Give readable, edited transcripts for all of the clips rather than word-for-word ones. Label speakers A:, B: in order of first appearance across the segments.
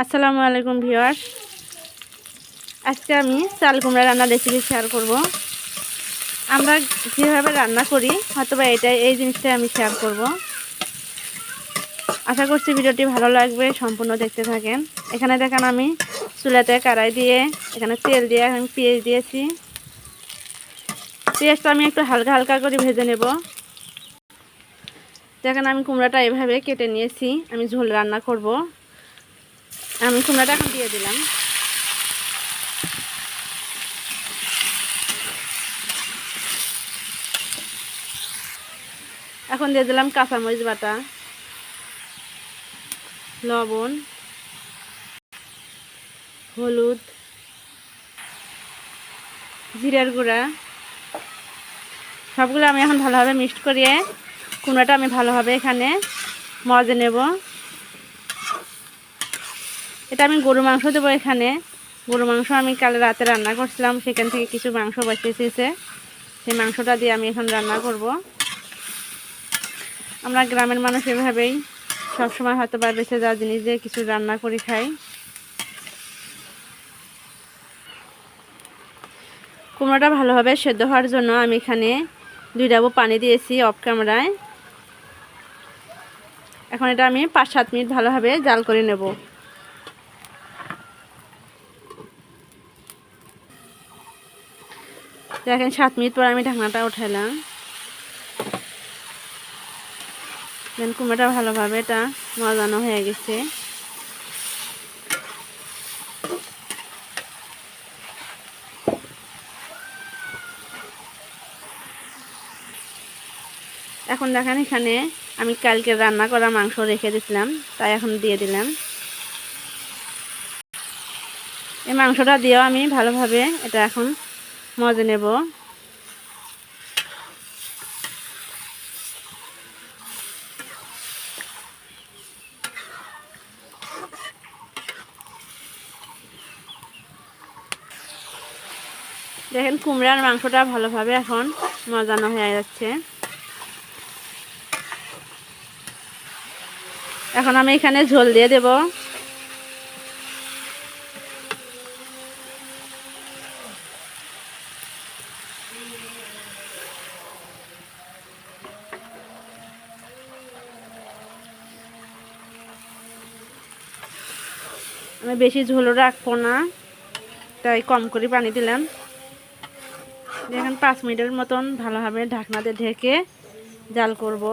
A: আসসালামু আলাইকুম ভিউয়ার্স, আজকে আমি চাল কুমড়া রান্নার রেসিপি শেয়ার করব। আমরা যেভাবে রান্না করি হয়তোবা এই জিনিসটাই আমি শেয়ার করব। আশা করছি ভিডিওটি ভালো লাগবে, সম্পূর্ণ দেখতে থাকেন। এখানে দেখেন আমি চুলাতে কড়াই দিয়ে এখানে তেল দিয়ে আমি পেঁয়াজ দিয়েছি। পেঁয়াজটা আমি একটু হালকা হালকা করে ভেজে নেব। দেখেন আমি কুমড়াটা এভাবে কেটে নিয়েছি, আমি ঝোল রান্না করব। আমি কুমড়াটা এখন দিয়ে দিলাম। এখন দিয়ে দিলাম কাঁচামরিচ বাটা, লবণ, হলুদ, জিরার গুঁড়া, সবগুলো আমি এখন ভালোভাবে মিক্সড করিয়ে কুমড়াটা আমি ভালোভাবে এখানে মজে নেব। এটা আমি গরু মাংস দেবো। এখানে গরু মাংস আমি কাল রাতে রান্না করছিলাম, সেখান থেকে কিছু মাংস বেঁচেছে, সেই মাংসটা দিয়ে আমি এখন রান্না করব। আমরা গ্রামের মানুষ এভাবেই সবসময় হয়তো বা বেঁচে যাওয়া জিনিস দিয়ে কিছু রান্না করে খাই। কুমড়োটা ভালোভাবে সেদ্ধ হওয়ার জন্য আমি এখানে 2 ডাবু পানি দিয়েছি অফ ক্যামেরায়। এখন এটা আমি 5-7 মিনিট ভালোভাবে জাল করে নেব। দেখেন 7 মিনিট পর আমি ঢাকনাটা উঠালাম। দেন কুমড়োটা ভালোভাবে এটা মজানো হয়ে গেছে। এখন দেখেন এখানে আমি কালকে রান্না করা মাংস রেখে দিয়েছিলাম, তাই এখন দিয়ে দিলাম। এই মাংসটা দিয়েও আমি ভালোভাবে এটা এখন মজে নেব। দেখেন কুমড়ার মাংসটা ভালোভাবে এখন মজানো হয়ে যাচ্ছে। এখন আমি এখানে ঝোল দিয়ে দেব। আমি বেশি ঝোলও রাখবো না, তাই কম করে পানি দিলাম। দেখেন 5 মিনিটের মতন ভালোভাবে ঢাকনাতে ঢেকে জাল করব।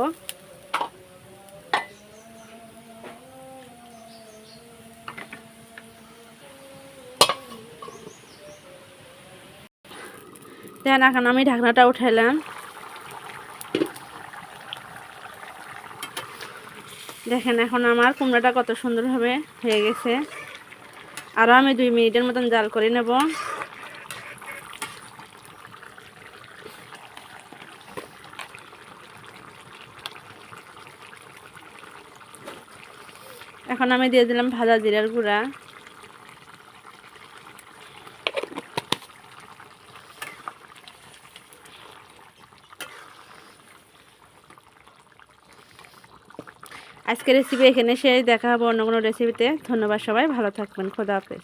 A: দেখেন এখন আমি ঢাকনাটা উঠাইলাম। দেখেন এখন আমার কুমড়াটা কত সুন্দরভাবে হয়ে গেছে। আরও আমি 2 মিনিটের মতন জাল করে নেব। এখন আমি দিয়ে দিলাম ভাজা জিরার গুঁড়া, আজকের রেসিপি এখানে শেষ। দেখা হবে অন্য কোনো রেসিপিতে। ধন্যবাদ, সবাই ভালো থাকবেন। খোদা হাফেজ।